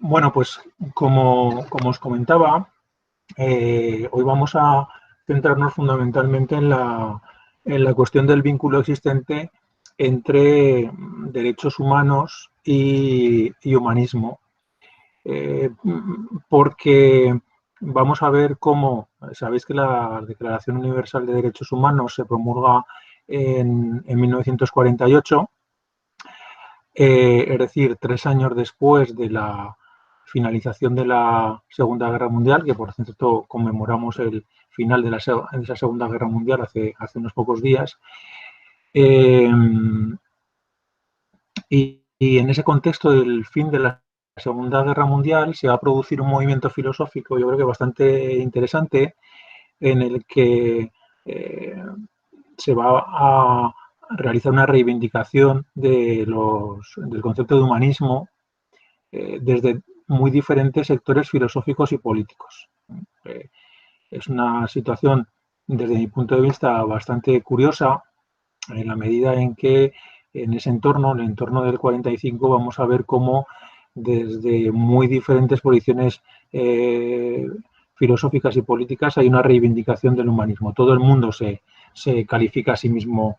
Bueno, pues como os comentaba, hoy vamos a centrarnos fundamentalmente en la cuestión del vínculo existente entre derechos humanos y humanismo, porque vamos a ver cómo, sabéis que la Declaración Universal de Derechos Humanos se promulga en 1948, es decir, 3 años después de la finalización de la Segunda Guerra Mundial, que por cierto conmemoramos el final de esa Segunda Guerra Mundial hace unos pocos días. Y en ese contexto del fin de la Segunda Guerra Mundial se va a producir un movimiento filosófico, yo creo que bastante interesante, en el que se va a realizar una reivindicación del concepto de humanismo desde muy diferentes sectores filosóficos y políticos. Es una situación, desde mi punto de vista, bastante curiosa, en la medida en que en ese entorno, en el entorno del 45, vamos a ver cómo desde muy diferentes posiciones filosóficas y políticas hay una reivindicación del humanismo. Todo el mundo se califica a sí mismo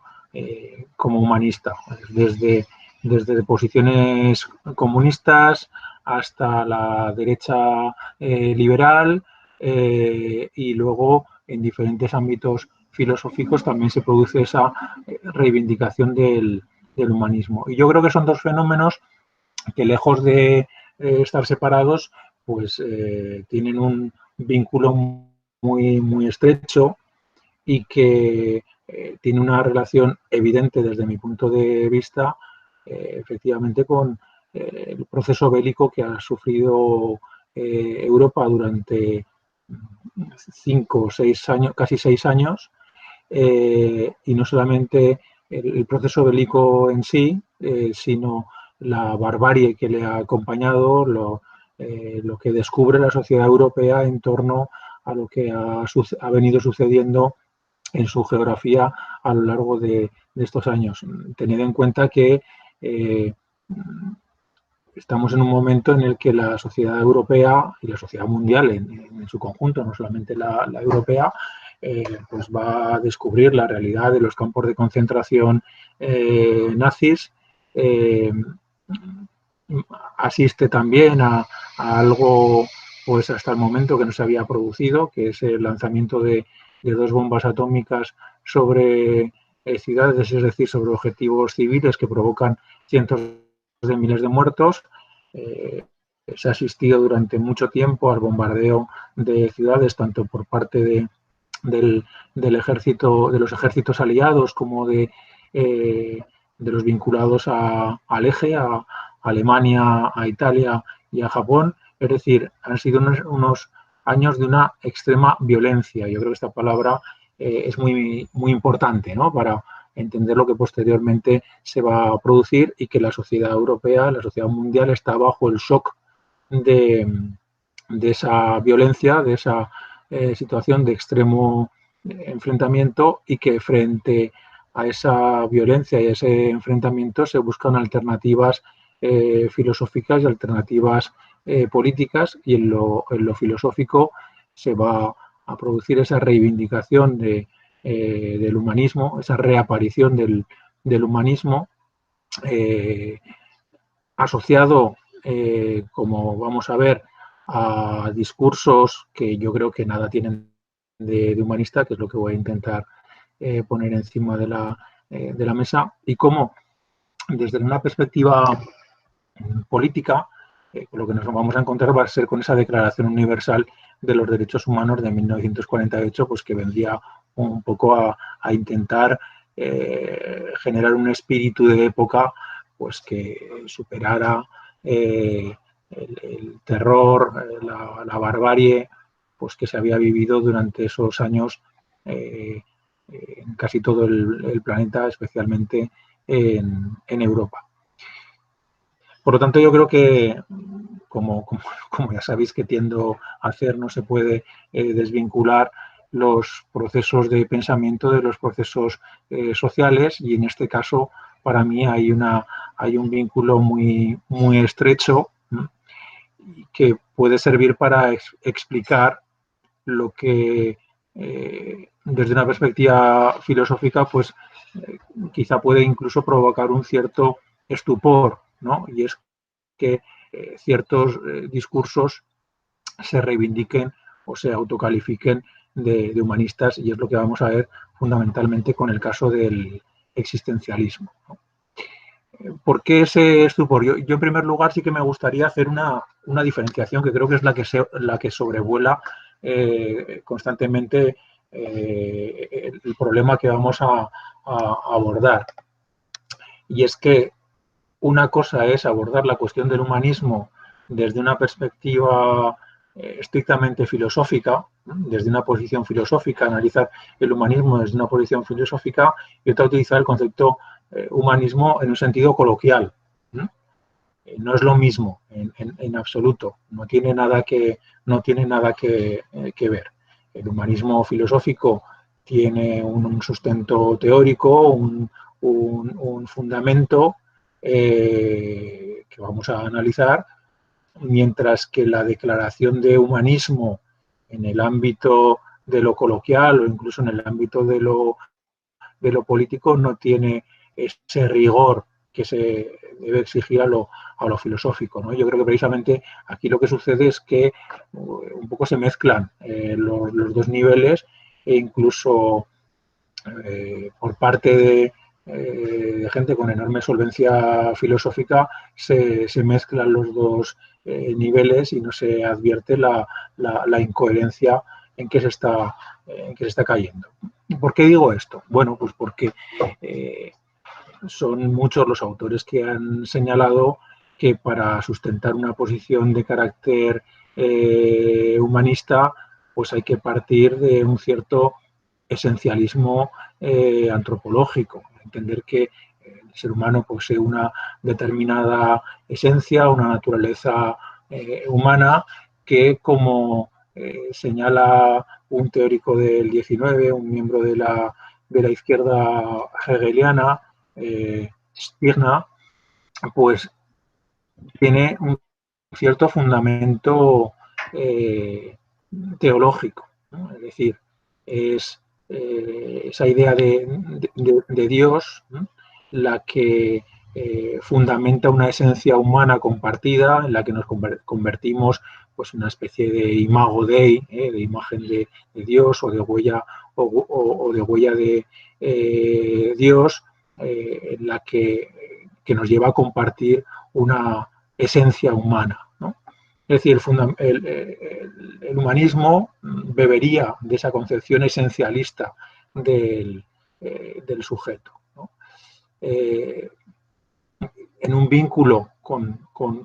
como humanista, desde posiciones comunistas hasta la derecha liberal, y luego en diferentes ámbitos filosóficos también se produce esa reivindicación del humanismo. Y yo creo que son dos fenómenos que, lejos de estar separados, pues tienen un vínculo muy estrecho y que tiene una relación evidente desde mi punto de vista, efectivamente, con el proceso bélico que ha sufrido Europa durante 5 o 6 años, casi 6 años, y no solamente el proceso bélico en sí, sino la barbarie que le ha acompañado, lo que descubre la sociedad europea en torno a lo que ha venido sucediendo en su geografía a lo largo de estos años. Tened en cuenta que estamos en un momento en el que la sociedad europea y la sociedad mundial en su conjunto, no solamente la europea, pues va a descubrir la realidad de los campos de concentración nazis. Asiste también a algo, pues hasta el momento, que no se había producido, que es el lanzamiento de 2 bombas atómicas sobre ciudades, es decir, sobre objetivos civiles, que provocan cientos de miles de muertos. Se ha asistido durante mucho tiempo al bombardeo de ciudades, tanto por parte del ejército, de los ejércitos aliados, como de los vinculados al eje, a Alemania, a Italia y a Japón. Es decir, han sido unos años de una extrema violencia. Yo creo que esta palabra es muy importante, ¿no?, para entender lo que posteriormente se va a producir, y que la sociedad europea, la sociedad mundial, está bajo el shock de esa violencia, de esa situación de extremo enfrentamiento, y que frente a esa violencia y a ese enfrentamiento se buscan alternativas filosóficas y alternativas políticas, y en lo filosófico se va a producir esa reivindicación del humanismo, esa reaparición del humanismo, asociado, como vamos a ver, a discursos que yo creo que nada tienen de humanista, que es lo que voy a intentar poner encima de la mesa, y cómo, desde una perspectiva política, lo que nos vamos a encontrar va a ser con esa Declaración Universal de los Derechos Humanos de 1948, pues que vendría un poco a intentar generar un espíritu de época, pues que superara el terror, la barbarie, pues que se había vivido durante esos años en casi todo el planeta, especialmente en Europa. Por lo tanto, yo creo que, como ya sabéis que tiendo a hacer, no se puede desvincular los procesos de pensamiento de los procesos sociales, y en este caso, para mí, hay un vínculo muy estrecho, que puede servir para explicar lo que desde una perspectiva filosófica pues quizá puede incluso provocar un cierto estupor, ¿no? Y es que ciertos discursos se reivindiquen o se autocalifiquen de humanistas, y es lo que vamos a ver fundamentalmente con el caso del existencialismo, ¿no? ¿Por qué ese estupor? Yo en primer lugar sí que me gustaría hacer una diferenciación que creo que es la que sobrevuela constantemente el problema que vamos a abordar. Y es que una cosa es abordar la cuestión del humanismo desde una perspectiva estrictamente filosófica, desde una posición filosófica, analizar el humanismo desde una posición filosófica, y otra utilizar el concepto humanismo en un sentido coloquial. No es lo mismo en absoluto, no tiene nada que ver. El humanismo filosófico tiene un sustento teórico, un fundamento que vamos a analizar, mientras que la declaración de humanismo en el ámbito de lo coloquial o incluso en el ámbito de lo político no tiene ese rigor que se debe exigir a lo filosófico, ¿no? Yo creo que precisamente aquí lo que sucede es que un poco se mezclan los dos niveles, e incluso por parte de gente con enorme solvencia filosófica se mezclan los dos niveles y no se advierte la incoherencia en que se está cayendo. ¿Por qué digo esto? Bueno, pues porque son muchos los autores que han señalado que para sustentar una posición de carácter humanista, pues hay que partir de un cierto esencialismo antropológico, entender que el ser humano posee una determinada esencia, una naturaleza humana que, como señala un teórico del 19, un miembro de la izquierda hegeliana, Stirner, pues tiene un cierto fundamento teológico, ¿no? Es decir, es esa idea de Dios, ¿no?, la que fundamenta una esencia humana compartida, en la que nos convertimos pues, en una especie de imago Dei, de imagen de Dios o de huella, o de huella de Dios, en la que nos lleva a compartir una esencia humana, ¿no? Es decir, el humanismo bebería de esa concepción esencialista del sujeto, ¿no? En un vínculo con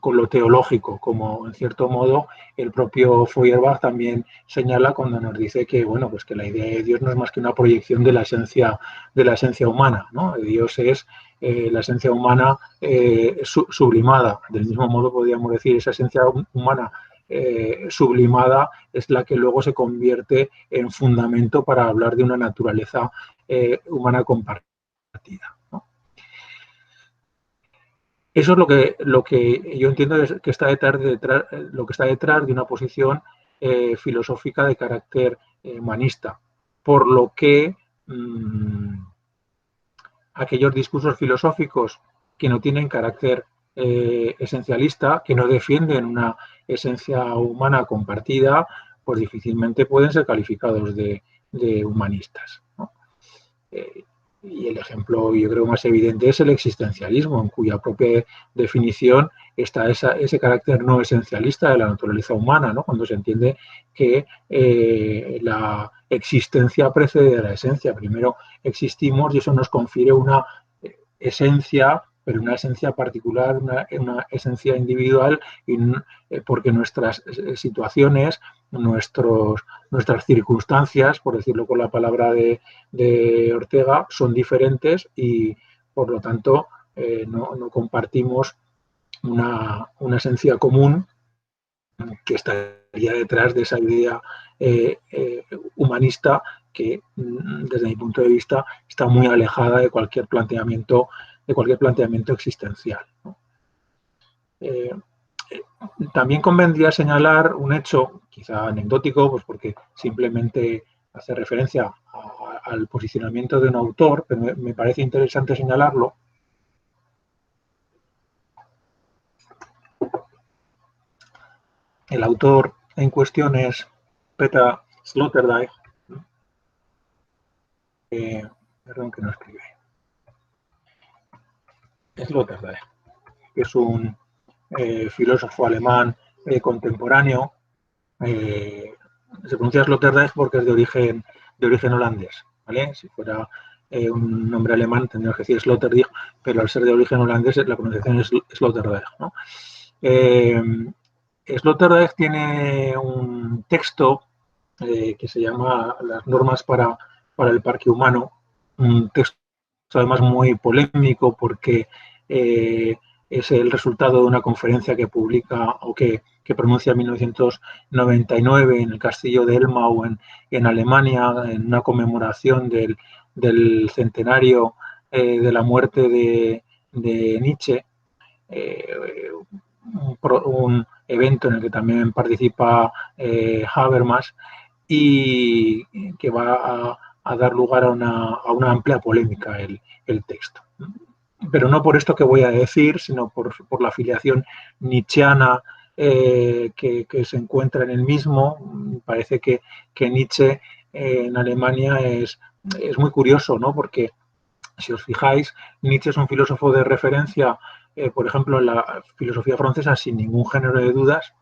lo teológico, como en cierto modo el propio Feuerbach también señala cuando nos dice que, bueno, pues que la idea de Dios no es más que una proyección de la esencia humana, ¿no? Dios es la esencia humana sublimada. Del mismo modo podríamos decir esa esencia humana sublimada es la que luego se convierte en fundamento para hablar de una naturaleza humana compartida, ¿no? Eso es lo que yo entiendo que está detrás de una posición filosófica de carácter humanista, por lo que aquellos discursos filosóficos que no tienen carácter esencialista, que no defienden una esencia humana compartida, pues difícilmente pueden ser calificados de humanistas, ¿no? Y el ejemplo, yo creo, más evidente es el existencialismo, en cuya propia definición está ese carácter no esencialista de la naturaleza humana, ¿no? Cuando se entiende que la existencia precede a la esencia. Primero existimos y eso nos confiere una esencia, pero una esencia particular, una esencia individual, y porque nuestras situaciones, nuestras circunstancias, por decirlo con la palabra de Ortega, son diferentes y, por lo tanto, no compartimos una esencia común que estaría detrás de esa idea humanista que, desde mi punto de vista, está muy alejada de cualquier planteamiento existencial, ¿no? También convendría señalar un hecho, quizá anecdótico, pues porque simplemente hace referencia al posicionamiento de un autor, pero me parece interesante señalarlo. El autor en cuestión es Peter Sloterdijk, perdón que no escribe, Sloterdijk, que es un filósofo alemán contemporáneo. Se pronuncia Sloterdijk porque es de origen holandés, ¿vale? Si fuera un nombre alemán tendríamos que decir Sloterdijk, pero al ser de origen holandés la pronunciación es Sloterdijk, ¿no? Sloterdijk tiene un texto que se llama Las normas para el parque humano, un texto además muy polémico porque es el resultado de una conferencia que publica o que pronuncia en 1999 en el castillo de Elmau en Alemania, en una conmemoración del centenario de la muerte de Nietzsche, un evento en el que también participa Habermas y que va a dar lugar a una amplia polémica el texto. Pero no por esto que voy a decir, sino por la afiliación nietzscheana que se encuentra en el mismo. Parece que Nietzsche en Alemania es muy curioso, ¿no? Porque si os fijáis, Nietzsche es un filósofo de referencia, por ejemplo, en la filosofía francesa sin ningún género de dudas.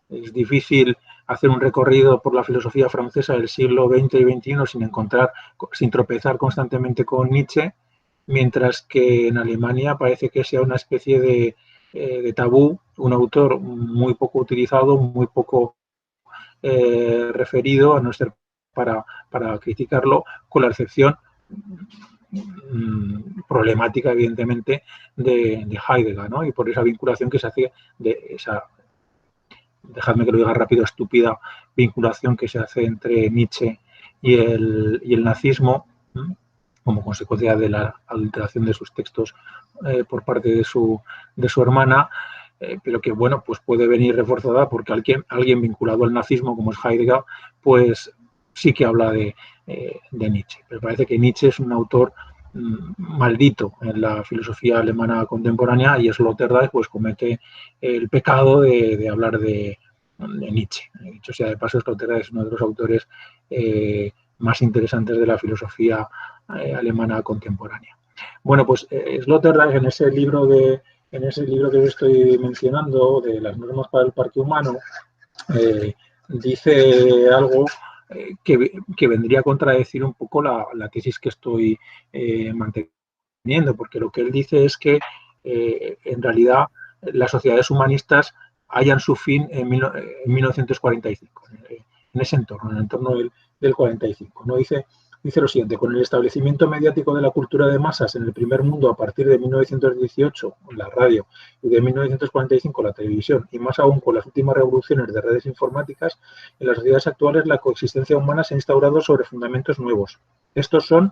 Es difícil hacer un recorrido por la filosofía francesa del siglo XX y XXI sin tropezar constantemente con Nietzsche, mientras que en Alemania parece que sea una especie de tabú, un autor muy poco utilizado, muy poco referido, a no ser para criticarlo, con la excepción problemática, evidentemente, de Heidegger, ¿no? Y por esa vinculación que se hace de esa, dejadme que lo diga rápido, estúpida vinculación que se hace entre Nietzsche y el nazismo, como consecuencia de la adulteración de sus textos por parte de su hermana, pero que, bueno, pues puede venir reforzada porque alguien vinculado al nazismo, como es Heidegger, pues sí que habla de Nietzsche. Pero parece que Nietzsche es un autor maldito en la filosofía alemana contemporánea y Sloterdijk pues comete el pecado de hablar de Nietzsche. Dicho sea de paso, Sloterdijk es uno de los autores más interesantes de la filosofía alemana contemporánea. Bueno, pues Sloterdijk en ese libro que os estoy mencionando, de las normas para el parque humano, dice algo que vendría a contradecir un poco la tesis que estoy manteniendo, porque lo que él dice es que en realidad las sociedades humanistas hallan su fin en 1945, en ese entorno, en el entorno del 45. ¿No? Dice lo siguiente: con el establecimiento mediático de la cultura de masas en el primer mundo a partir de 1918, la radio, y de 1945 la televisión, y más aún con las últimas revoluciones de redes informáticas, en las sociedades actuales la coexistencia humana se ha instaurado sobre fundamentos nuevos. Estos son,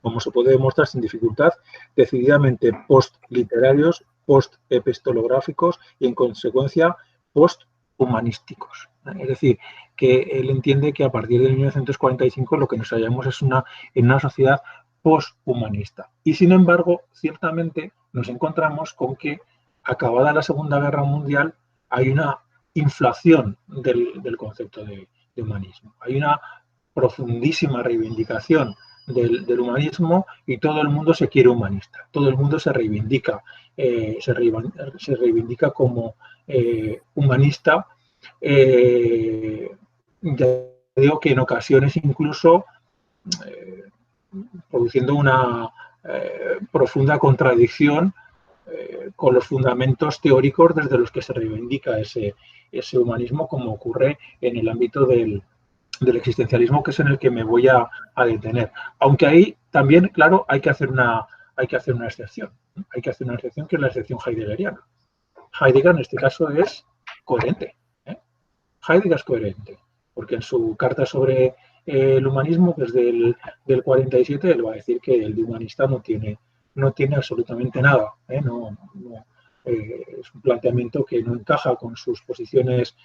como se puede demostrar sin dificultad, decididamente post-literarios, post-epistolográficos y, en consecuencia, post-humanísticos. Es decir, que él entiende que a partir de 1945 lo que nos hallamos es en una sociedad post-humanista. Y, sin embargo, ciertamente nos encontramos con que, acabada la Segunda Guerra Mundial, hay una inflación del concepto de humanismo. Hay una profundísima reivindicación del humanismo y todo el mundo se quiere humanista, todo el mundo se reivindica como humanista. Ya digo que en ocasiones incluso produciendo una profunda contradicción con los fundamentos teóricos desde los que se reivindica ese humanismo, como ocurre en el ámbito del existencialismo, que es en el que me voy a detener. Aunque ahí también, claro, hay que hacer una excepción. Hay que hacer una excepción, que es la excepción heideggeriana. Heidegger en este caso es coherente. Heidegger es coherente, porque en su carta sobre el humanismo, que es del 47, él va a decir que el de humanista no tiene absolutamente nada. es un planteamiento que no encaja con sus posiciones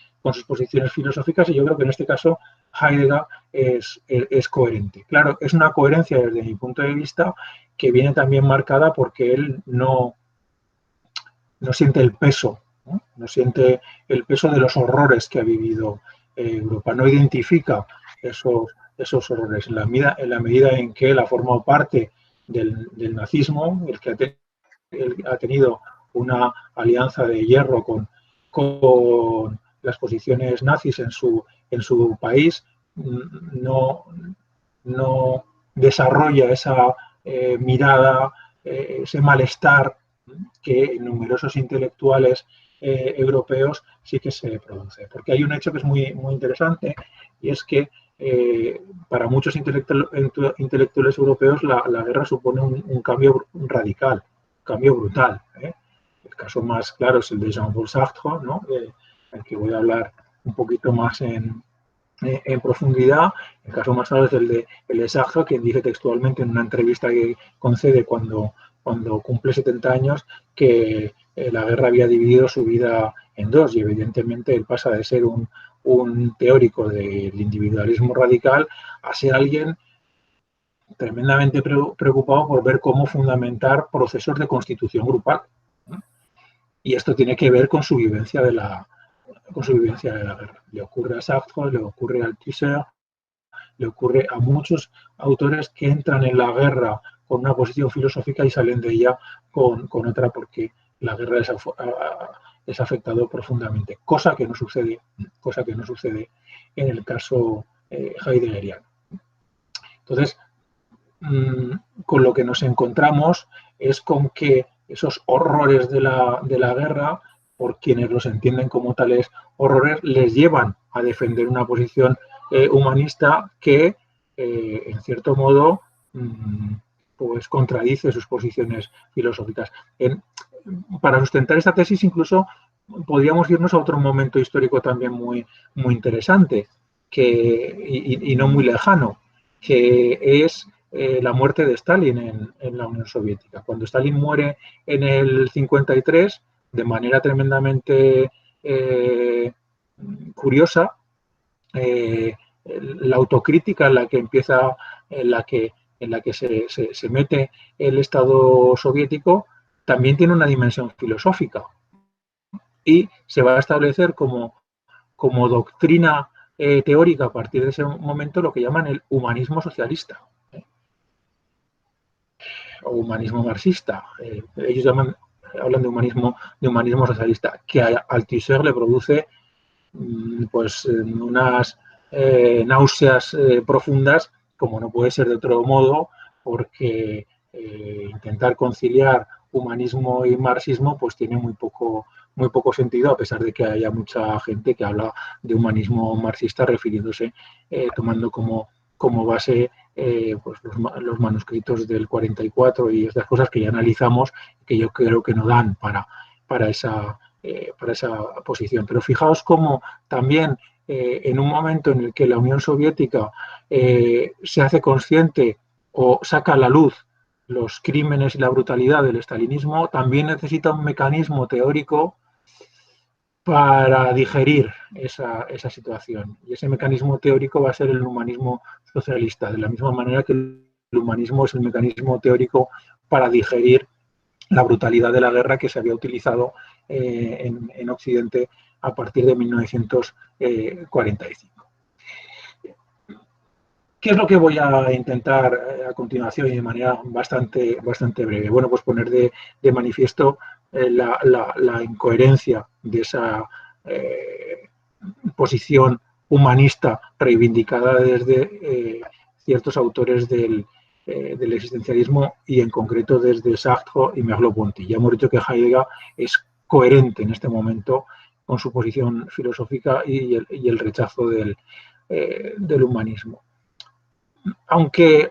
filosóficas, y yo creo que en este caso Heidegger es coherente. Claro, es una coherencia desde mi punto de vista que viene también marcada porque él no siente el peso, ¿no? Siente el peso de los horrores que ha vivido Europa, no identifica esos horrores. En la medida en que él ha formado parte del nazismo, él ha tenido una alianza de hierro con las posiciones nazis en su país, no desarrolla esa mirada, ese malestar que en numerosos intelectuales europeos sí que se produce. Porque hay un hecho que es muy, muy interesante, y es que para muchos intelectuales europeos la guerra supone un cambio radical, un cambio brutal. El caso más claro es el de Jean-Paul Sartre, ¿no? Del que voy a hablar un poquito más en profundidad. El caso más claro es el de Sartre, quien dice textualmente en una entrevista que concede cuando cumple 70 años que la guerra había dividido su vida en dos, y evidentemente él pasa de ser un teórico del individualismo radical a ser alguien tremendamente preocupado por ver cómo fundamentar procesos de constitución grupal. Y esto tiene que ver con su vivencia de la guerra. Le ocurre a Sartre, le ocurre a Althusser, le ocurre a muchos autores que entran en la guerra con una posición filosófica y salen de ella con otra, porque la guerra les ha afectado profundamente, cosa que no sucede en el caso heideggeriano. Entonces, con lo que nos encontramos es con que esos horrores de la guerra, por quienes los entienden como tales horrores, les llevan a defender una posición humanista que, en cierto modo, pues contradice sus posiciones filosóficas. Para sustentar esta tesis, incluso podríamos irnos a otro momento histórico también muy, muy interesante y no muy lejano, que es la muerte de Stalin en la Unión Soviética. Cuando Stalin muere en el 53, de manera tremendamente curiosa, la autocrítica en la que empieza, en la que se mete el Estado soviético, también tiene una dimensión filosófica, y se va a establecer como doctrina teórica a partir de ese momento lo que llaman el humanismo socialista o humanismo marxista. Ellos hablan de humanismo socialista, que a Althusser le produce pues unas náuseas profundas, como no puede ser de otro modo, porque intentar conciliar humanismo y marxismo pues tiene muy poco sentido, a pesar de que haya mucha gente que habla de humanismo marxista refiriéndose, tomando como base pues los manuscritos del 44 y estas cosas que ya analizamos, que yo creo que no dan para esa posición. Pero fijaos cómo también en un momento en el que la Unión Soviética se hace consciente o saca a la luz los crímenes y la brutalidad del estalinismo, también necesita un mecanismo teórico para digerir esa situación. Y ese mecanismo teórico va a ser el humanismo socialista, de la misma manera que el humanismo es el mecanismo teórico para digerir la brutalidad de la guerra que se había utilizado en Occidente a partir de 1945. ¿Qué es lo que voy a intentar a continuación y de manera bastante breve? Bueno, pues poner de manifiesto la incoherencia de esa posición humanista reivindicada desde ciertos autores del existencialismo, y en concreto desde Sartre y Merleau-Ponty. Ya hemos dicho que Heidegger es coherente en este momento con su posición filosófica y el rechazo del humanismo. Aunque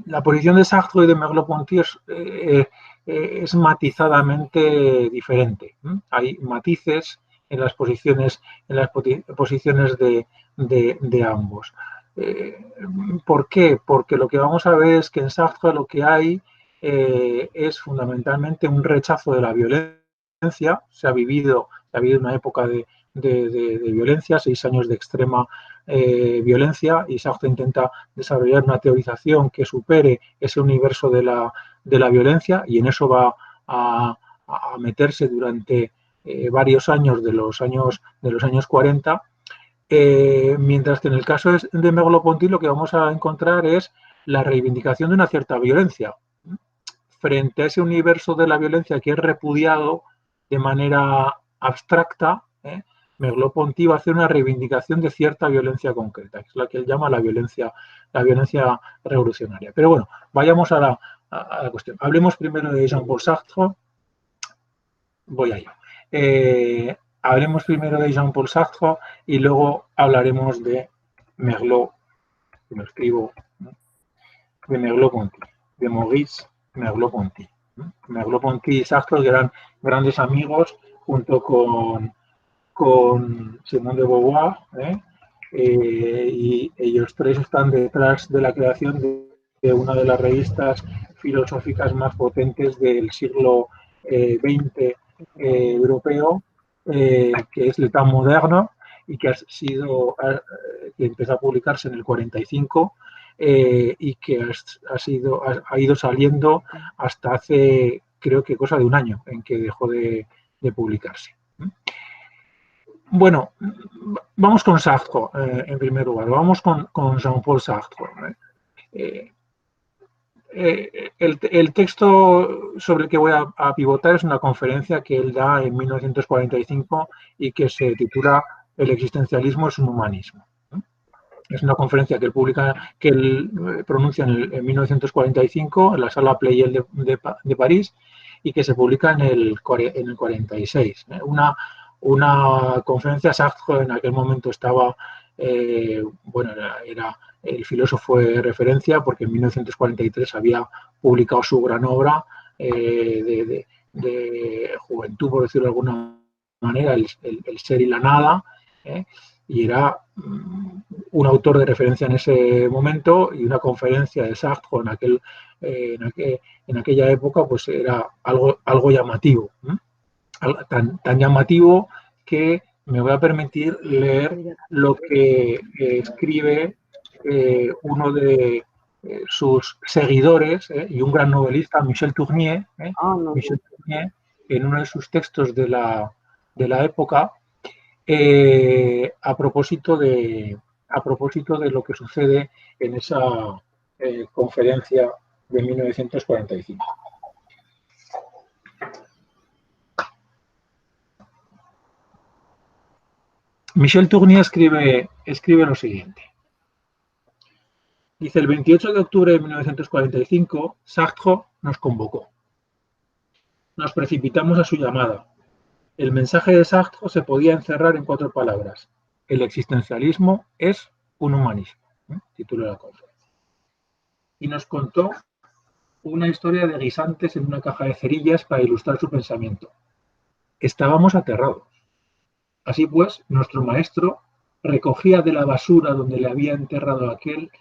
la posición de Sartre y de Merleau-Ponty es matizadamente diferente. Hay matices en las posiciones de ambos. ¿Por qué? Porque lo que vamos a ver es que en Sartre lo que hay es fundamentalmente un rechazo de la violencia. Se ha vivido una época de violencia, 6 años de extrema violencia, y Sartre intenta desarrollar una teorización que supere ese universo de la violencia, y en eso va a meterse durante varios años de los años 40, mientras que en el caso de Merleau-Ponty lo que vamos a encontrar es la reivindicación de una cierta violencia frente a ese universo de la violencia que es repudiado de manera abstracta. Merleau-Ponty va a hacer una reivindicación de cierta violencia concreta, que es la que él llama la violencia revolucionaria. Pero bueno, vayamos a la cuestión. Hablemos primero de Jean-Paul Sartre. Voy a ello. Hablemos primero de Jean-Paul Sartre y luego hablaremos de Merleau, que me escribo, de Merleau-Ponty, de Maurice Merleau-Ponty. Merleau-Ponty y Sartre eran grandes amigos, junto con Simone de Beauvoir, y ellos tres están detrás de la creación de una de las revistas filosóficas más potentes del siglo XX europeo, que es L'État moderne, y que que empezó a publicarse en el 45, y que ha ido saliendo hasta hace, creo que cosa de un año, en que dejó de publicarse. Bueno, vamos con Sartre, en primer lugar. Vamos con Jean-Paul Sartre. El texto sobre el que voy a pivotar es una conferencia que él da en 1945 y que se titula El existencialismo es un humanismo. Es una conferencia que él pronuncia en 1945 en la sala Pleyel de París, y que se publica en el 46. Una conferencia. Sartre en aquel momento estaba, era el filósofo de referencia, porque en 1943 había publicado su gran obra de juventud, por decirlo de alguna manera, el ser y la nada, y era un autor de referencia en ese momento, y una conferencia de Sartre en aquella época pues era algo llamativo, tan llamativo que me voy a permitir leer lo que escribe uno de sus seguidores, y un gran novelista, Michel Tournier, Michel Tournier, en uno de sus textos de la época, a propósito de lo que sucede en esa conferencia de 1945. Michel Tournier escribe lo siguiente. Dice: el 28 de octubre de 1945, Sartre nos convocó. Nos precipitamos a su llamada. El mensaje de Sartre se podía encerrar en 4 palabras. El existencialismo es un humanismo. Título de la conferencia. Y nos contó una historia de guisantes en una caja de cerillas para ilustrar su pensamiento. Estábamos aterrados. Así pues, nuestro maestro recogía de la basura donde le había enterrado aquel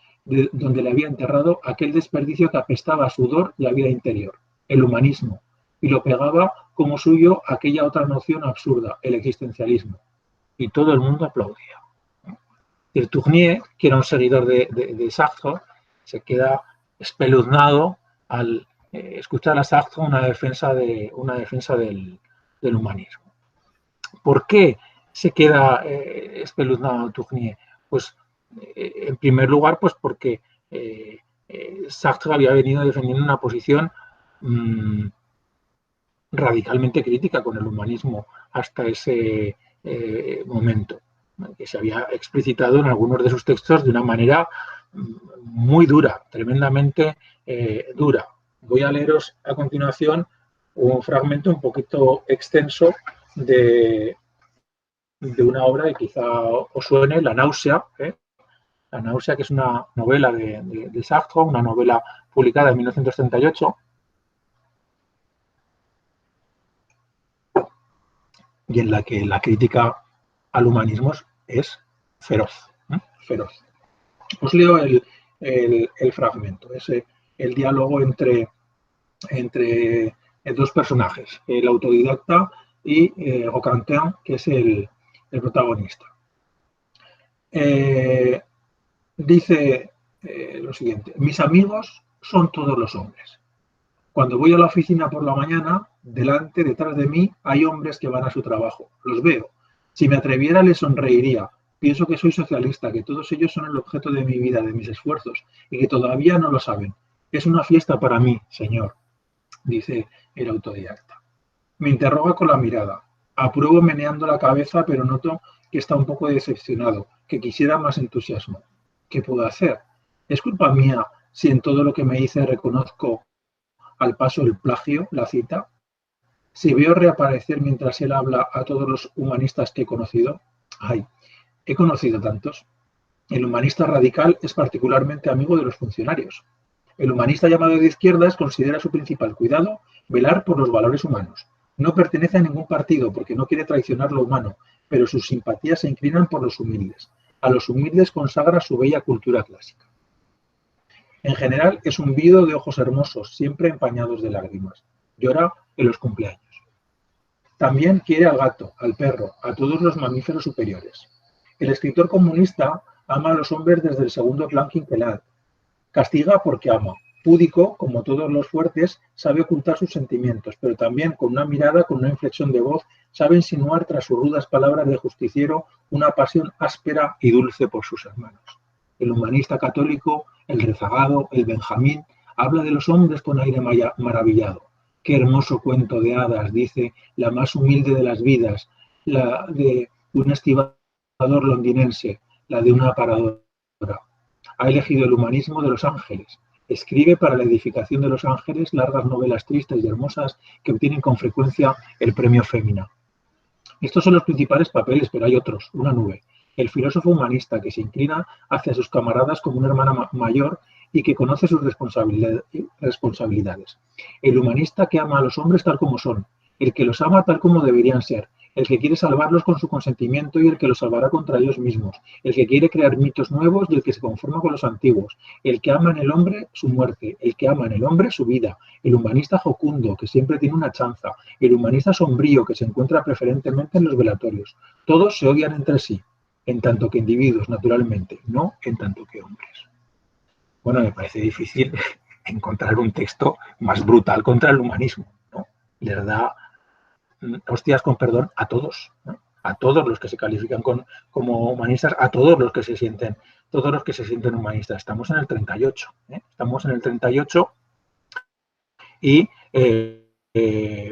desperdicio que apestaba a sudor y a vida interior, el humanismo, y lo pegaba como suyo aquella otra noción absurda, el existencialismo. Y todo el mundo aplaudía. El Tournier, que era un seguidor de Sartre, se queda espeluznado al escuchar a Sartre una defensa del humanismo. ¿Por qué se queda espeluznado Tournier? Pues en primer lugar, pues porque Sartre había venido defendiendo una posición radicalmente crítica con el humanismo hasta ese momento, que se había explicitado en algunos de sus textos de una manera muy dura, tremendamente dura. Voy a leeros a continuación un fragmento un poquito extenso de una obra que quizá os suene, La náusea. La náusea, que es una novela de Sartre, una novela publicada en 1938, y en la que la crítica al humanismo es feroz. Feroz. Os leo el fragmento, es el diálogo entre entre dos personajes, el autodidacta y Roquentin, que es el protagonista. Dice lo siguiente: mis amigos son todos los hombres. Cuando voy a la oficina por la mañana, detrás de mí, hay hombres que van a su trabajo. Los veo. Si me atreviera, les sonreiría. Pienso que soy socialista, que todos ellos son el objeto de mi vida, de mis esfuerzos, y que todavía no lo saben. Es una fiesta para mí, señor, dice el autodidacta. Me interroga con la mirada. Apruebo meneando la cabeza, pero noto que está un poco decepcionado, que quisiera más entusiasmo. ¿Qué puedo hacer? ¿Es culpa mía si en todo lo que me dice reconozco al paso el plagio, la cita? Si veo reaparecer mientras él habla a todos los humanistas que he conocido, ay, he conocido tantos. El humanista radical es particularmente amigo de los funcionarios. El humanista llamado de izquierdas considera su principal cuidado velar por los valores humanos. No pertenece a ningún partido porque no quiere traicionar lo humano, pero sus simpatías se inclinan por los humildes. A los humildes consagra su bella cultura clásica. En general es un viudo de ojos hermosos, siempre empañados de lágrimas. Llora en los cumpleaños. También quiere al gato, al perro, a todos los mamíferos superiores. El escritor comunista ama a los hombres desde el segundo clan quinquenal. Castiga porque ama. Púdico, como todos los fuertes, sabe ocultar sus sentimientos, pero también con una mirada, con una inflexión de voz, sabe insinuar tras sus rudas palabras de justiciero una pasión áspera y dulce por sus hermanos. El humanista católico, el rezagado, el Benjamín, habla de los hombres con aire maravillado. Qué hermoso cuento de hadas, dice, la más humilde de las vidas, la de un estibador londinense, la de una paradora. Ha elegido el humanismo de los ángeles. Escribe para la edificación de los ángeles largas novelas tristes y hermosas que obtienen con frecuencia el premio Femina. Estos son los principales papeles, pero hay otros, una nube. El filósofo humanista que se inclina hacia sus camaradas como una hermana mayor y que conoce sus responsabilidades. El humanista que ama a los hombres tal como son, el que los ama tal como deberían ser, el que quiere salvarlos con su consentimiento y el que los salvará contra ellos mismos, el que quiere crear mitos nuevos y el que se conforma con los antiguos, el que ama en el hombre su muerte, el que ama en el hombre su vida, el humanista jocundo que siempre tiene una chanza, el humanista sombrío que se encuentra preferentemente en los velatorios. Todos se odian entre sí, en tanto que individuos, naturalmente, no en tanto que hombres. Bueno, me parece difícil encontrar un texto más brutal contra el humanismo, ¿no? Les da hostias, con perdón, a todos, ¿no? A todos los que se califican como humanistas, a todos los que se sienten humanistas. Estamos en el 38, estamos en el 38 y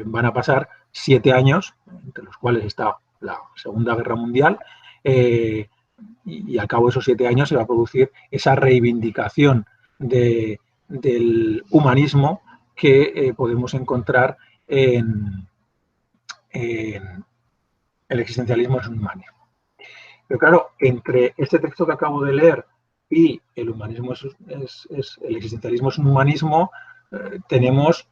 van a pasar 7 años, entre los cuales está la Segunda Guerra Mundial, y al cabo de esos 7 años se va a producir esa reivindicación del humanismo que podemos encontrar en el existencialismo es un humanismo. Pero claro, entre este texto que acabo de leer y el humanismo el existencialismo es un humanismo, tenemos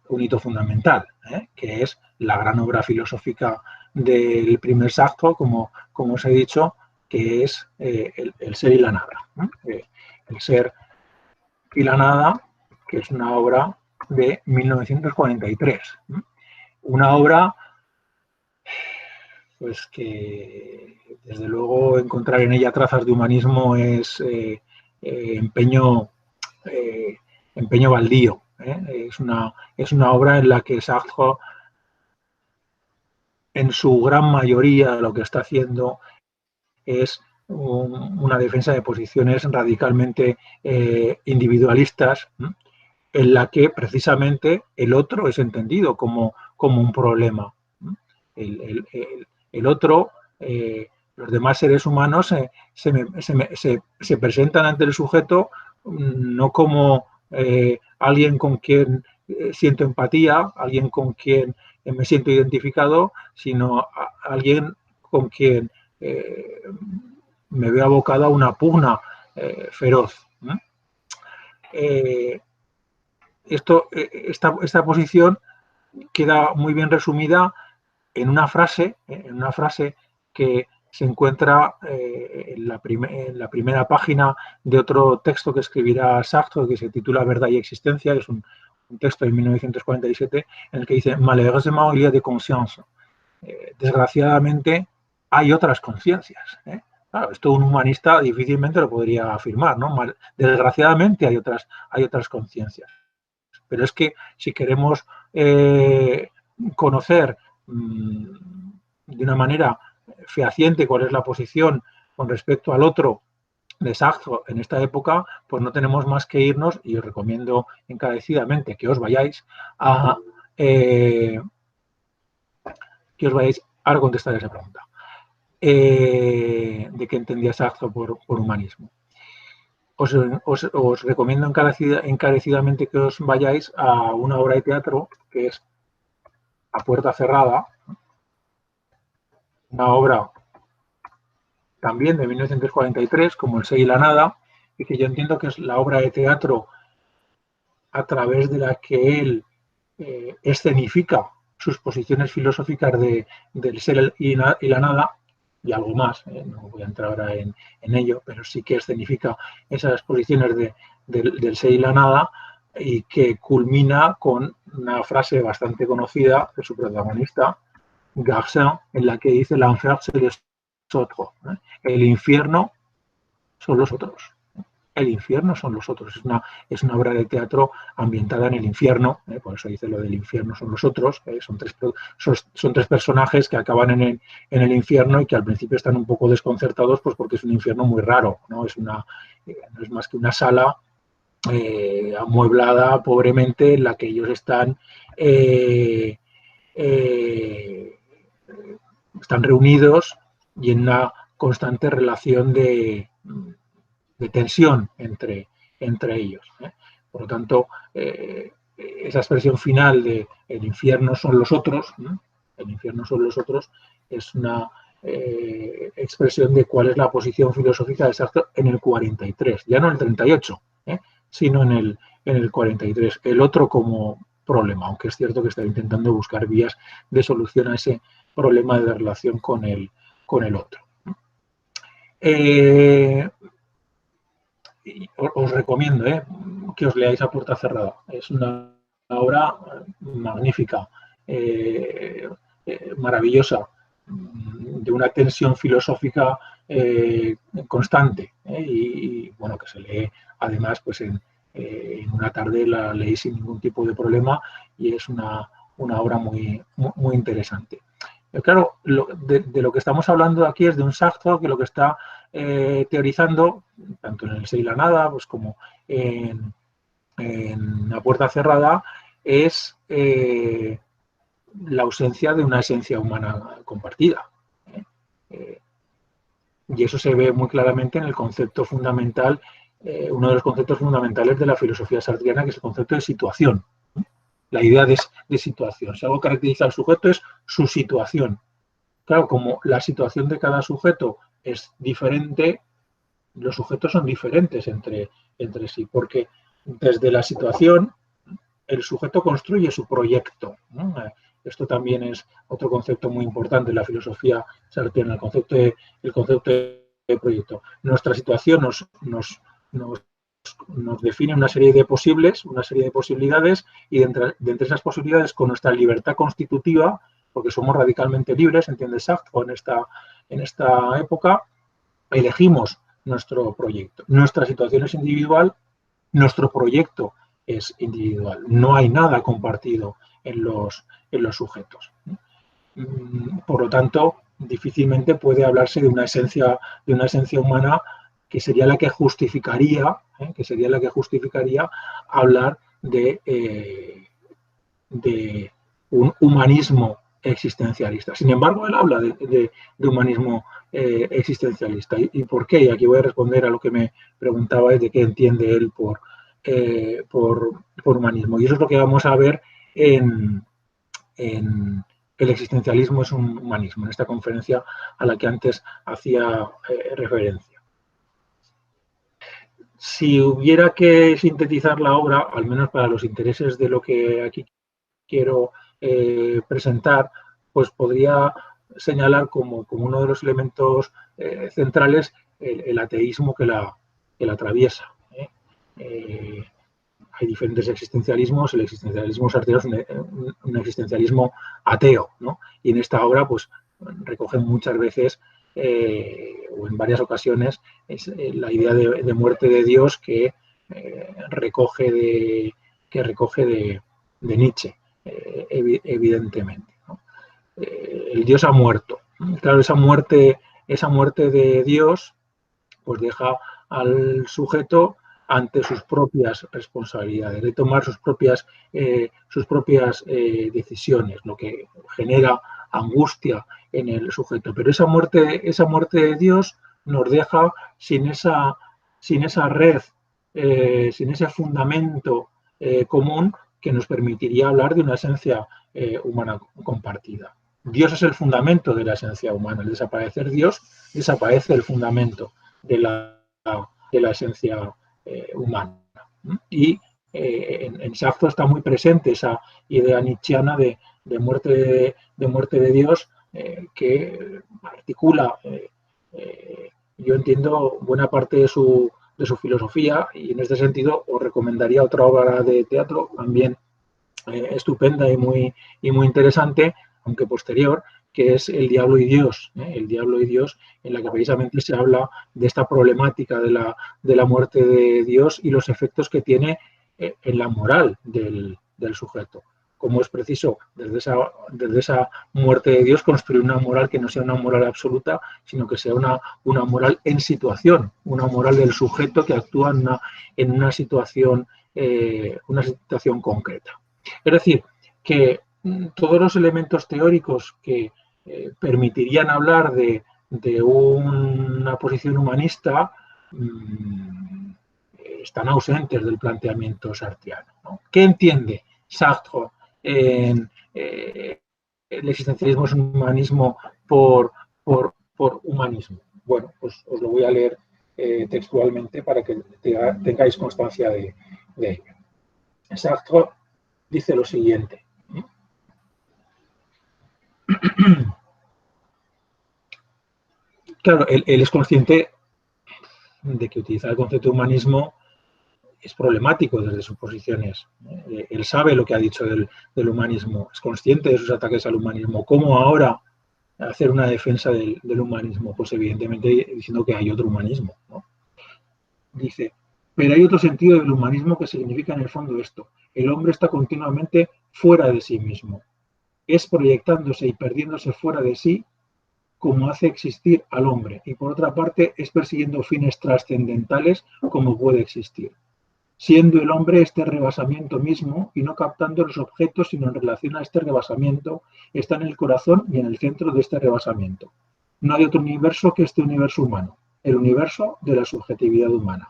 un hito fundamental, que es la gran obra filosófica del primer Sartre, como os he dicho, que es el ser y la nada. El ser y la nada, que es una obra de 1943. Una obra pues que desde luego encontrar en ella trazas de humanismo es empeño baldío. Es una obra en la que Sartre, en su gran mayoría, lo que está haciendo es una defensa de posiciones radicalmente individualistas, en la que precisamente el otro es entendido como un problema. El otro, los demás seres humanos se presentan ante el sujeto no como alguien con quien siento empatía, alguien con quien me siento identificado, sino alguien con quien me veo abocado a una pugna feroz. Esta posición queda muy bien resumida en una frase que se encuentra en la primera página de otro texto que escribirá Sartre, que se titula Verdad y Existencia, que es un un texto de 1947 en el que dice malheureusement il y a des consciences. Desgraciadamente hay otras conciencias. Claro, esto un humanista difícilmente lo podría afirmar, ¿no? Desgraciadamente hay otras conciencias. Pero es que si queremos conocer de una manera fehaciente cuál es la posición con respecto al otro de Sartre en esta época, pues no tenemos más que irnos, y os recomiendo encarecidamente que os vayáis a ahora contestaré esa pregunta, de qué entendía Sartre por humanismo. Os recomiendo encarecidamente que os vayáis a una obra de teatro que es A Puerta Cerrada, una obra también de 1943, como El Ser y la Nada, y que yo entiendo que es la obra de teatro a través de la que él escenifica sus posiciones filosóficas del ser y la nada, y algo más, no voy a entrar ahora en ello, pero sí que escenifica esas posiciones del ser y la nada, y que culmina con una frase bastante conocida de su protagonista, Garcin, en la que dice l'enfer c'est les autres, el infierno son los otros. El infierno son los otros. Es una obra de teatro ambientada en el infierno, por eso dice lo del infierno son los otros. Son tres personajes que acaban en el infierno y que al principio están un poco desconcertados, pues porque es un infierno muy raro, ¿no? No es más que una sala amueblada pobremente en la que ellos están reunidos y en una constante relación de tensión entre ellos. Por lo tanto, esa expresión final de el infierno son los otros, el infierno son los otros, es una expresión de cuál es la posición filosófica de Sartre en el 43, ya no en el 38, sino en el 43. El otro como problema, aunque es cierto que está intentando buscar vías de solución a ese problema de relación con el otro. Os recomiendo que os leáis A Puerta Cerrada. Es una obra magnífica, maravillosa, de una tensión filosófica constante, y bueno, que se lee además pues en una tarde, la leí sin ningún tipo de problema, y es una obra muy, muy interesante. Pero claro, de lo que estamos hablando aquí es de un Sartre que lo que está teorizando, tanto en El Ser y la Nada, pues como en La Puerta Cerrada, es la ausencia de una esencia humana compartida. Y eso se ve muy claramente en el concepto fundamental, uno de los conceptos fundamentales de la filosofía sartriana, que es el concepto de situación. La idea de situación. Si algo caracteriza al sujeto es su situación. Claro, como la situación de cada sujeto es diferente, los sujetos son diferentes entre sí, porque desde la situación el sujeto construye su proyecto, ¿no? Esto también es otro concepto muy importante en la filosofía sartriana, el concepto de proyecto. Nuestra situación nos define una serie de posibilidades, y de entre esas posibilidades, con nuestra libertad constitutiva, porque somos radicalmente libres, entiende Sartre, en esta época, elegimos nuestro proyecto. Nuestra situación es individual, nuestro proyecto es individual. No hay nada compartido en los sujetos. Por lo tanto, difícilmente puede hablarse de una esencia humana que sería la que justificaría hablar de un humanismo existencialista. Sin embargo, él habla de humanismo existencialista. ¿Y por qué? Y aquí voy a responder a lo que me preguntabais de qué entiende él por humanismo. Y eso es lo que vamos a ver en El existencialismo es un humanismo, en esta conferencia a la que antes hacía referencia. Si hubiera que sintetizar la obra, al menos para los intereses de lo que aquí quiero presentar, pues podría señalar como uno de los elementos centrales el ateísmo que la atraviesa. Hay diferentes existencialismos. El existencialismo sartreano es un existencialismo ateo, ¿no? Y en esta obra pues recoge muchas veces o en varias ocasiones la idea de muerte de Dios que recoge de Nietzsche, evidentemente, ¿no? El Dios ha muerto. Claro, esa muerte de Dios pues deja al sujeto ante sus propias responsabilidades, de tomar sus propias decisiones, lo que genera angustia en el sujeto. Pero esa muerte de Dios nos deja sin esa red, sin ese fundamento común que nos permitiría hablar de una esencia humana compartida. Dios es el fundamento de la esencia humana. Al desaparecer Dios, desaparece el fundamento de la esencia humana. Y en Sartre está muy presente esa idea nietzscheana de muerte de Dios, que articula, yo entiendo, buena parte de su filosofía, y en este sentido os recomendaría otra obra de teatro también estupenda y muy interesante, aunque posterior, que es El Diablo y Dios, El Diablo y Dios, en la que precisamente se habla de esta problemática de la muerte de Dios y los efectos que tiene en la moral del sujeto. Cómo es preciso, desde esa muerte de Dios, construir una moral que no sea una moral absoluta, sino que sea una moral en situación, una moral del sujeto que actúa en una situación concreta. Es decir, que todos los elementos teóricos que permitirían hablar de una posición humanista están ausentes del planteamiento sartreano, ¿no? ¿Qué entiende Sartre en el existencialismo es un humanismo por humanismo? Bueno, pues os lo voy a leer textualmente para que tengáis constancia de ello. Sartre dice lo siguiente. Claro, él es consciente de que utilizar el concepto de humanismo es problemático desde sus posiciones. Él sabe lo que ha dicho del humanismo, es consciente de sus ataques al humanismo. ¿Cómo ahora hacer una defensa del humanismo? Pues evidentemente diciendo que hay otro humanismo, ¿no? Dice, pero hay otro sentido del humanismo que significa en el fondo esto. El hombre está continuamente fuera de sí mismo. Es proyectándose y perdiéndose fuera de sí como hace existir al hombre, y por otra parte es persiguiendo fines trascendentales como puede existir, siendo el hombre este rebasamiento mismo y no captando los objetos sino en relación a este rebasamiento, está en el corazón y en el centro de este rebasamiento. No hay otro universo que este universo humano, el universo de la subjetividad humana.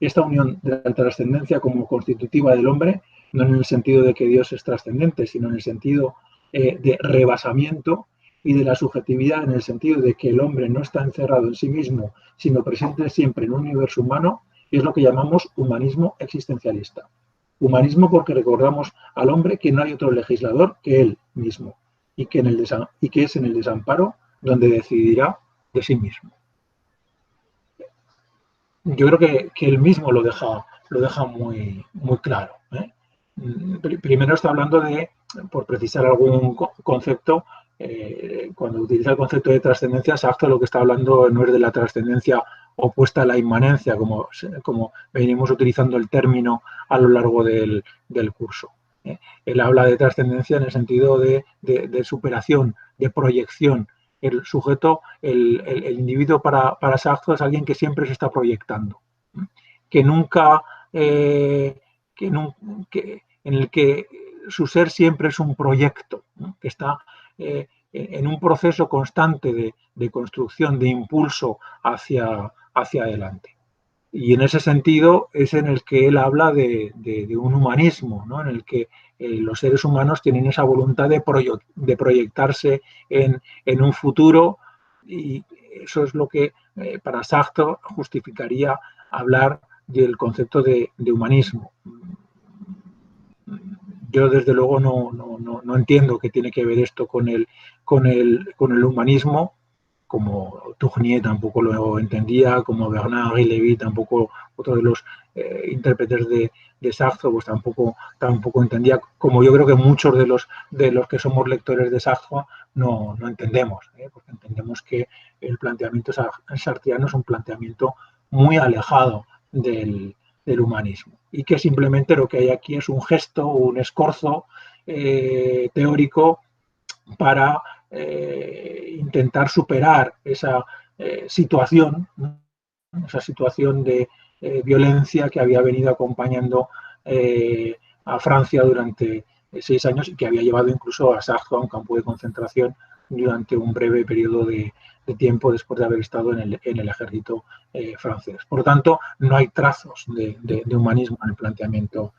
Esta unión de la trascendencia como constitutiva del hombre, no en el sentido de que Dios es trascendente, sino en el sentido de rebasamiento, y de la subjetividad en el sentido de que el hombre no está encerrado en sí mismo, sino presente siempre en un universo humano, es lo que llamamos humanismo existencialista. Humanismo porque recordamos al hombre que no hay otro legislador que él mismo, y que es en el desamparo donde decidirá de sí mismo. Yo creo que él mismo lo deja muy claro, ¿eh? Primero está hablando de, por precisar algún concepto, cuando utiliza el concepto de trascendencia, Sartre lo que está hablando no es de la trascendencia opuesta a la inmanencia, como venimos utilizando el término a lo largo del curso. Él habla de trascendencia en el sentido de superación, de proyección. El sujeto, el individuo para Sartre es alguien que siempre se está proyectando, que nunca, en el que su ser siempre es un proyecto, ¿no? Que está en un proceso constante de construcción, de impulso hacia adelante. Y en ese sentido es en el que él habla de un humanismo, ¿no? En el que los seres humanos tienen esa voluntad de proyectarse en un futuro, y eso es lo que para Sartre justificaría hablar del concepto de humanismo. Yo desde luego no entiendo qué tiene que ver esto con el humanismo, como Tournier tampoco lo entendía, como Bernard-Henri Lévy tampoco, otro de los intérpretes de Sartre, pues tampoco entendía, como yo creo que muchos de los que somos lectores de Sartre no entendemos, porque entendemos que el planteamiento sartreano es un planteamiento muy alejado del humanismo y que simplemente lo que hay aquí es un gesto, un escorzo teórico para intentar superar esa situación, ¿no? Esa situación de violencia que había venido acompañando a Francia durante 6 años y que había llevado incluso a Sartre a un campo de concentración durante un breve periodo de tiempo después de haber estado en el ejército francés. Por lo tanto, no hay trazos de humanismo en el planteamiento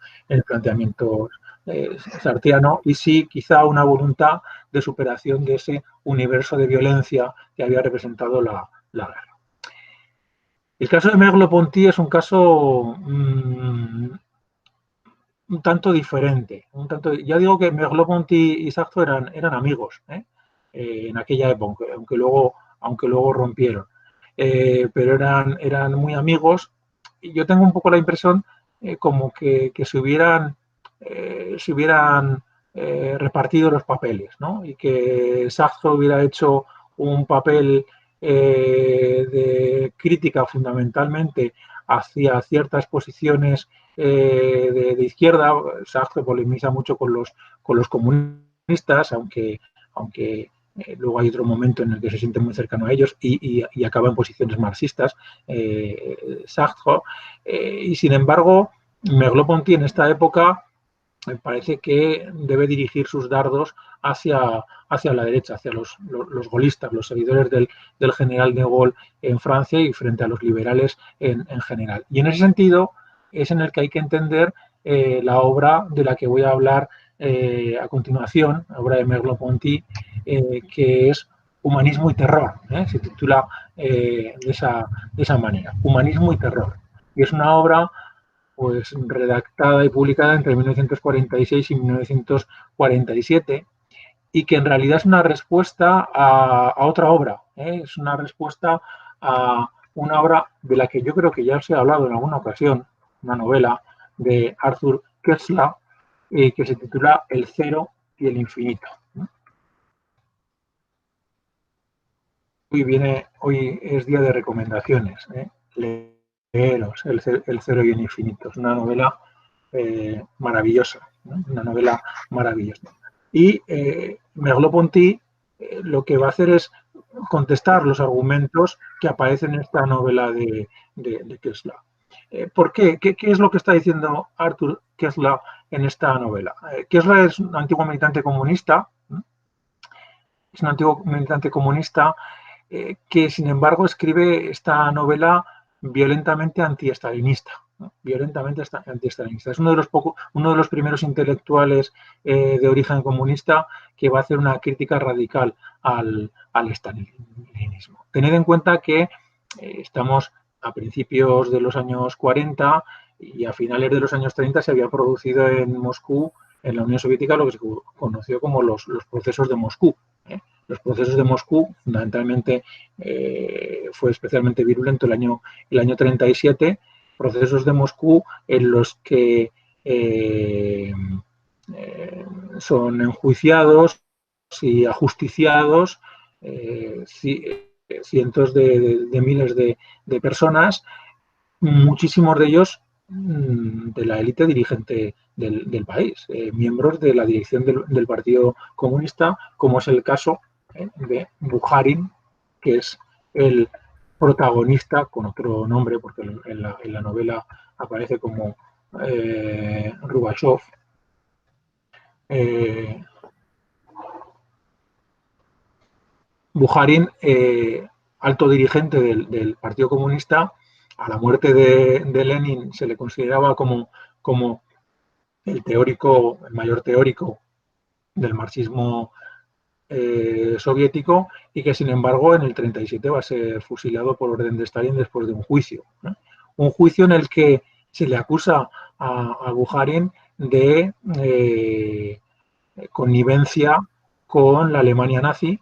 sartreano y sí quizá una voluntad de superación de ese universo de violencia que había representado la guerra. El caso de Merleau-Ponty es un caso un tanto diferente. Ya digo que Merleau-Ponty y Sartre eran amigos en aquella época, aunque luego rompieron. Pero eran muy amigos y yo tengo un poco la impresión como que se hubieran repartido los papeles, ¿no? Y que Sartre hubiera hecho un papel de crítica fundamentalmente hacia ciertas posiciones de izquierda. Sartre polemiza mucho con los comunistas, aunque luego hay otro momento en el que se siente muy cercano a ellos y acaba en posiciones marxistas, Sartre. Y sin embargo, Merleau-Ponty en esta época me parece que debe dirigir sus dardos hacia la derecha, hacia los gaullistas, los seguidores del general de Gaulle en Francia y frente a los liberales en general. Y en ese sentido es en el que hay que entender la obra de la que voy a hablar a continuación, la obra de Merleau-Ponty, que es Humanismo y Terror, se titula de esa manera, Humanismo y Terror. Y es una obra pues redactada y publicada entre 1946 y 1947 y que en realidad es una respuesta a otra obra, es una respuesta a una obra de la que yo creo que ya os he hablado en alguna ocasión, una novela de Arthur Koestler que se titula El cero y el infinito. Hoy es día de recomendaciones. Leeros El cero y el infinito. Es una novela maravillosa, ¿no? Una novela maravillosa. Y Merleau-Ponty lo que va a hacer es contestar los argumentos que aparecen en esta novela de Koestler. ¿Por qué? ¿Qué es lo que está diciendo Arthur Koestler en esta novela? Koestler es un antiguo militante comunista, ¿no? Es un antiguo militante comunista que, sin embargo, escribe esta novela violentamente antiestalinista. ¿No? Violentamente antiestalinista. Es uno de los primeros intelectuales de origen comunista que va a hacer una crítica radical al estalinismo. Tened en cuenta que estamos a principios de los años 40 y a finales de los años 30 se había producido en Moscú, en la Unión Soviética, lo que se conoció como los procesos de Moscú. Los procesos de Moscú, fundamentalmente, fue especialmente virulento el año 37, procesos de Moscú en los que son enjuiciados y ajusticiados cientos de miles de personas, muchísimos de ellos de la élite dirigente del país, miembros de la dirección del Partido Comunista, como es el caso de Bukharin, que es el protagonista, con otro nombre, porque en la novela aparece como Rubashov. Bukharin, alto dirigente del Partido Comunista, a la muerte de Lenin se le consideraba como el mayor teórico del marxismo soviético y que, sin embargo, en el 37 va a ser fusilado por orden de Stalin después de un juicio. ¿No? Un juicio en el que se le acusa a Bukharin de connivencia con la Alemania nazi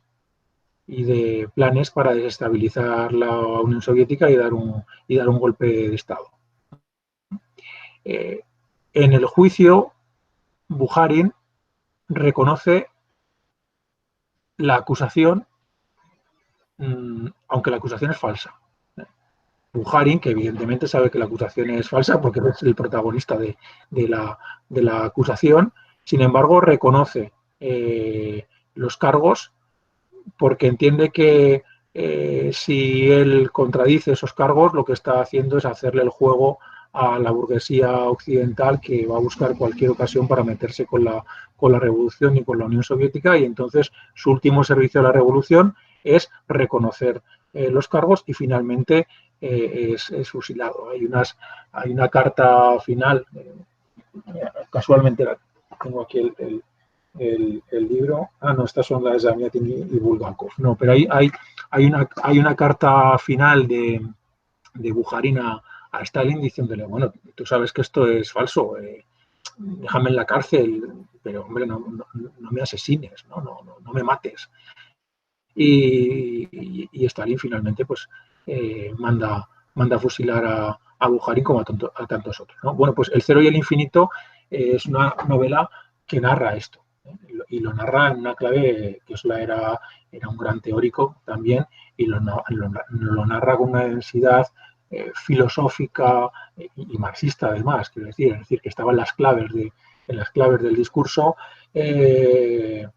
de planes para desestabilizar la Unión Soviética y dar un golpe de Estado. En el juicio, Bukharin reconoce la acusación, aunque la acusación es falsa. Bukharin, que evidentemente sabe que la acusación es falsa porque es el protagonista de la acusación, sin embargo, reconoce los cargos porque entiende que si él contradice esos cargos, lo que está haciendo es hacerle el juego a la burguesía occidental, que va a buscar cualquier ocasión para meterse con la revolución y con la Unión Soviética, y entonces su último servicio a la revolución es reconocer los cargos y finalmente es fusilado. Hay una carta final, casualmente tengo aquí el libro. No, estas son las de Amiatin y Bulgakov. No, pero hay una carta final de Bukharin a Stalin diciéndole, bueno, tú sabes que esto es falso, déjame en la cárcel, pero hombre, no me asesines, no me mates. Y Stalin finalmente pues manda fusilar a Bukharin como a tantos otros, ¿no? Bueno, pues El cero y el infinito es una novela que narra esto, y lo narra en una clave que era un gran teórico también, y lo narra con una densidad filosófica y marxista además, quiero decir, es decir, que estaba en las claves del discurso. Es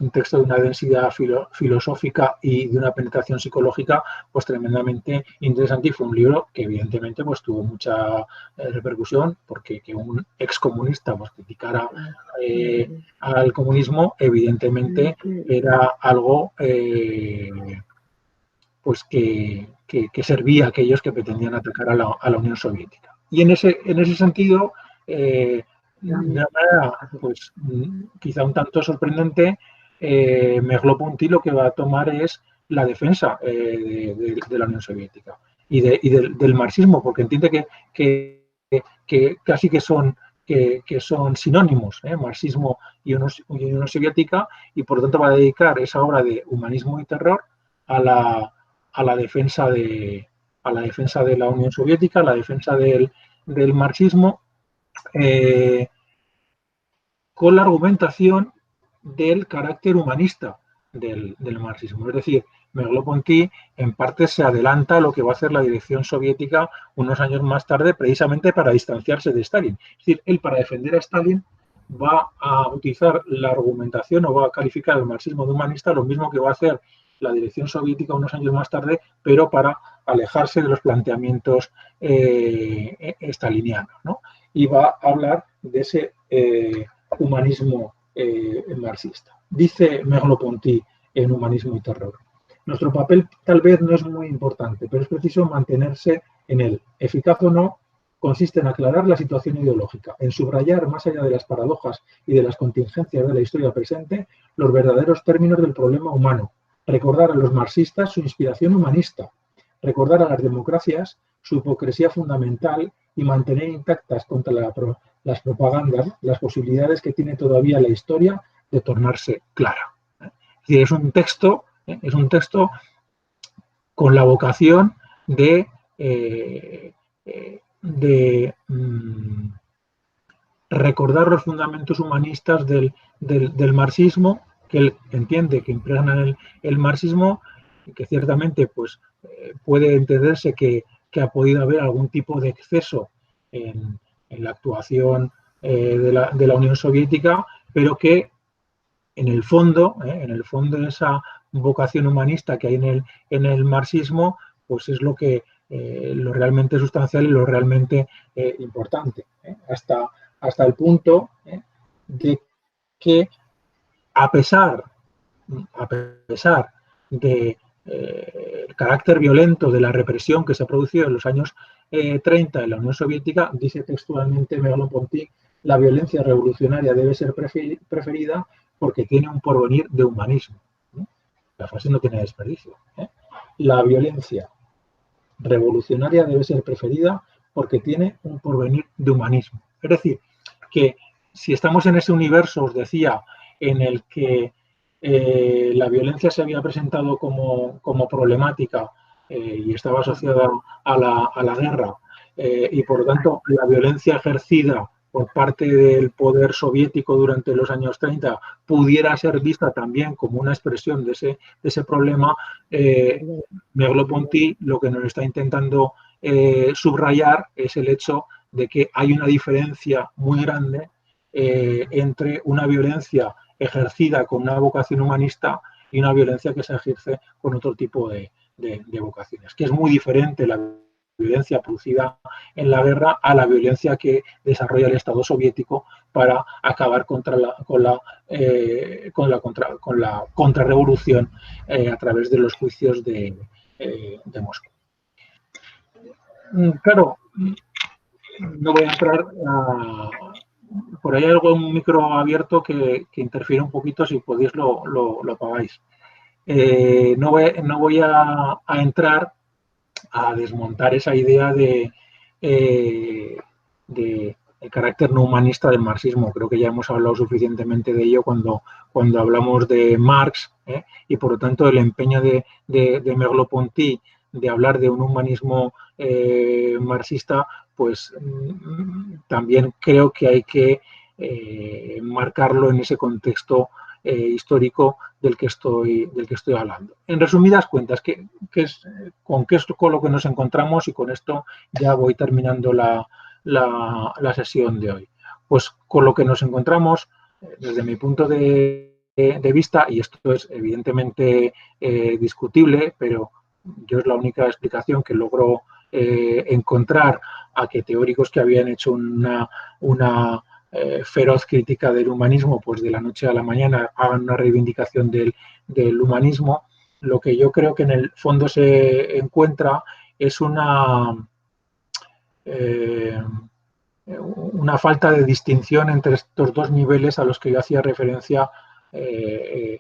un texto de una densidad filosófica y de una penetración psicológica pues tremendamente interesante, y fue un libro que evidentemente pues tuvo mucha repercusión, porque que un excomunista pues criticara al comunismo evidentemente era algo pues que servía a aquellos que pretendían atacar a la Unión Soviética. Y en ese sentido, de una manera pues quizá un tanto sorprendente, Merleau-Ponty lo que va a tomar es la defensa de la Unión Soviética y del marxismo, porque entiende que casi que son sinónimos, marxismo y Unión Soviética, y por lo tanto va a dedicar esa obra de humanismo y terror a la defensa de la Unión Soviética, a la defensa del marxismo, con la argumentación del carácter humanista del marxismo. Es decir, Merleau-Ponty en parte se adelanta a lo que va a hacer la dirección soviética unos años más tarde, precisamente para distanciarse de Stalin. Es decir, él, para defender a Stalin, va a utilizar la argumentación, o va a calificar el marxismo de humanista, lo mismo que va a hacer la dirección soviética unos años más tarde, pero para alejarse de los planteamientos stalinianos, ¿no? Y va a hablar de ese humanismo marxista. Dice Merleau-Ponty en Humanismo y Terror: nuestro papel tal vez no es muy importante, pero es preciso mantenerse en él. Eficaz o no, consiste en aclarar la situación ideológica, en subrayar, más allá de las paradojas y de las contingencias de la historia presente, los verdaderos términos del problema humano, recordar a los marxistas su inspiración humanista, recordar a las democracias su hipocresía fundamental y mantener intactas contra las propagandas las posibilidades que tiene todavía la historia de tornarse clara. Es decir, es un texto con la vocación de recordar los fundamentos humanistas del marxismo, que él entiende que impregnan el marxismo, y que ciertamente pues, puede entenderse que ha podido haber algún tipo de exceso en la actuación de la Unión Soviética, pero que en el fondo esa vocación humanista que hay en el marxismo, pues es lo realmente sustancial y lo realmente importante, hasta el punto de que a pesar de el carácter violento de la represión que se ha producido en los años 30 en la Unión Soviética, dice textualmente Merleau-Ponty: la violencia revolucionaria debe ser preferida porque tiene un porvenir de humanismo. La frase no tiene desperdicio. La violencia revolucionaria debe ser preferida porque tiene un porvenir de humanismo. Es decir, que si estamos en ese universo, os decía, en el que la violencia se había presentado como problemática y estaba asociada a la guerra, y por lo tanto la violencia ejercida por parte del poder soviético durante los años 30 pudiera ser vista también como una expresión de ese problema, Merleau-Ponty lo que nos está intentando subrayar es el hecho de que hay una diferencia muy grande entre una violencia ejercida con una vocación humanista y una violencia que se ejerce con otro tipo de vocaciones, que es muy diferente la violencia producida en la guerra a la violencia que desarrolla el Estado soviético para acabar con la contrarrevolución a través de los juicios de Moscú. Claro, no voy a entrar por ahí hay algún micro abierto que interfiere un poquito, si podéis lo apagáis. No voy a entrar a desmontar esa idea de el carácter no humanista del marxismo. Creo que ya hemos hablado suficientemente de ello cuando hablamos de Marx, y por lo tanto el empeño de Merleau-Ponty de hablar de un humanismo marxista, pues también creo que hay que marcarlo en ese contexto histórico del que estoy hablando. En resumidas cuentas, con qué es con lo que nos encontramos? Y con esto ya voy terminando la sesión de hoy. Pues con lo que nos encontramos, desde mi punto de vista, y esto es evidentemente discutible, pero yo es la única explicación que logro encontrar a que teóricos que habían hecho una feroz crítica del humanismo, pues de la noche a la mañana hagan una reivindicación del humanismo. Lo que yo creo que en el fondo se encuentra es una falta de distinción entre estos dos niveles a los que yo hacía referencia en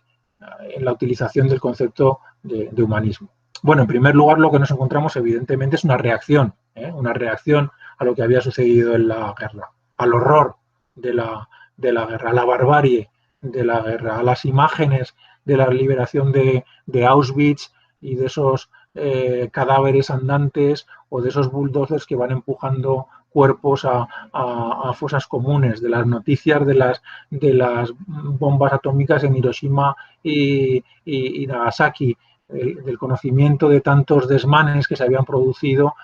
la utilización del concepto de humanismo. Bueno, en primer lugar, lo que nos encontramos evidentemente es una reacción a lo que había sucedido en la guerra, al horror de la guerra, a la barbarie de la guerra, a las imágenes de la liberación de Auschwitz y de esos cadáveres andantes o de esos bulldozers que van empujando cuerpos a fosas comunes, de las noticias de las bombas atómicas en Hiroshima y Nagasaki, del conocimiento de tantos desmanes que se habían producido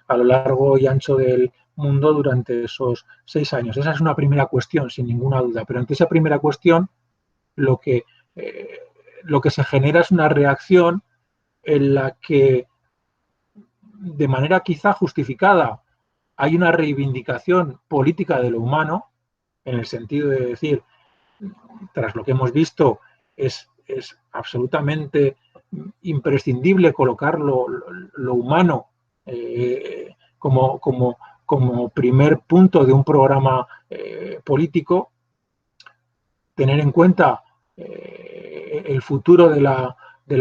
a lo largo y ancho del mundo durante esos 6 años. Esa es una primera cuestión, sin ninguna duda. Pero ante esa primera cuestión, lo que se genera es una reacción en la que, de manera quizá justificada, hay una reivindicación política de lo humano, en el sentido de decir, tras lo que hemos visto, es absolutamente imprescindible colocar lo humano como primer punto de un programa político, tener en cuenta el futuro de la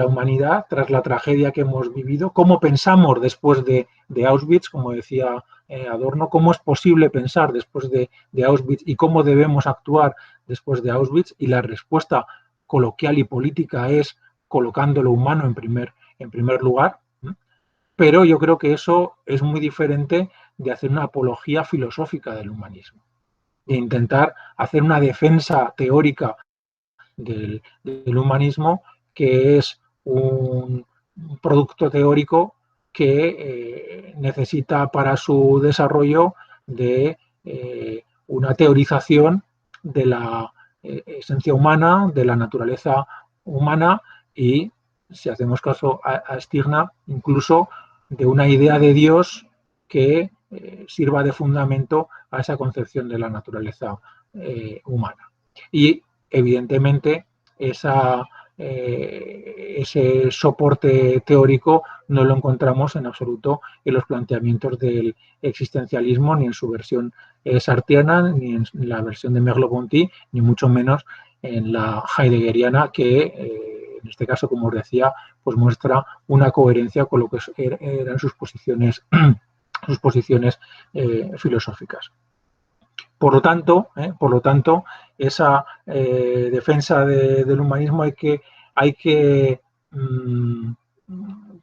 humanidad tras la tragedia que hemos vivido, cómo pensamos después de Auschwitz, como decía Adorno, cómo es posible pensar después de Auschwitz y cómo debemos actuar después de Auschwitz, y la respuesta coloquial y política es colocando lo humano en primer lugar. Pero yo creo que eso es muy diferente de hacer una apología filosófica del humanismo, de intentar hacer una defensa teórica del humanismo, que es un producto teórico que necesita para su desarrollo de una teorización de la esencia humana, de la naturaleza humana y, si hacemos caso a Stirner, incluso de una idea de Dios que sirva de fundamento a esa concepción de la naturaleza humana. Y evidentemente ese soporte teórico no lo encontramos en absoluto en los planteamientos del existencialismo, ni en su versión sartriana, ni en la versión de Merleau-Ponty, ni mucho menos en la heideggeriana, que en este caso, como os decía, pues muestra una coherencia con lo que eran sus posiciones filosóficas. Por lo tanto, esa defensa del humanismo hay que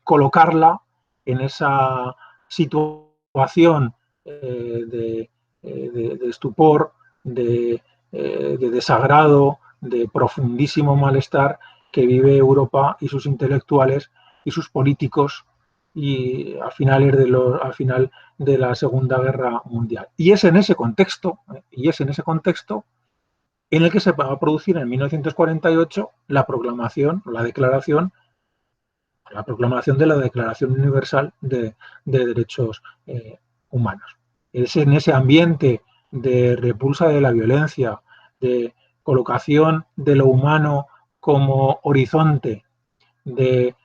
colocarla en esa situación de estupor, de desagrado, de profundísimo malestar que vive Europa y sus intelectuales y sus políticos y al final de la Segunda Guerra Mundial. Y es en ese contexto en el que se va a producir en 1948 la proclamación de la Declaración Universal de Derechos Humanos. Es en ese ambiente de repulsa de la violencia, de colocación de lo humano como horizonte, de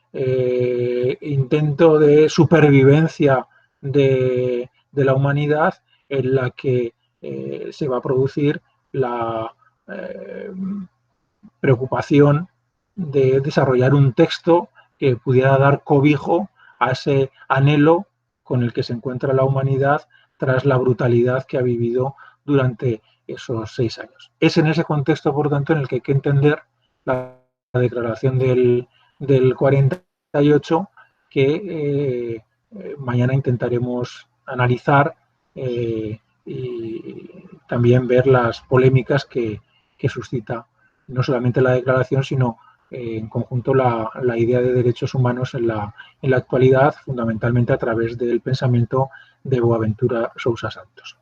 intento de supervivencia de la humanidad, en la que se va a producir la preocupación de desarrollar un texto que pudiera dar cobijo a ese anhelo con el que se encuentra la humanidad tras la brutalidad que ha vivido durante esos 6 años. Es en ese contexto, por tanto, en el que hay que entender la declaración del 48 que mañana intentaremos analizar y también ver las polémicas que suscita no solamente la declaración, sino en conjunto la idea de derechos humanos en la actualidad, fundamentalmente a través del pensamiento de Boaventura Sousa Santos.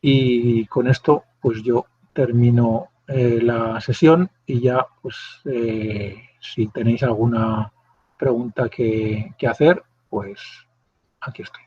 Y con esto, pues yo termino la sesión y ya, pues, si tenéis alguna pregunta que hacer, pues aquí estoy.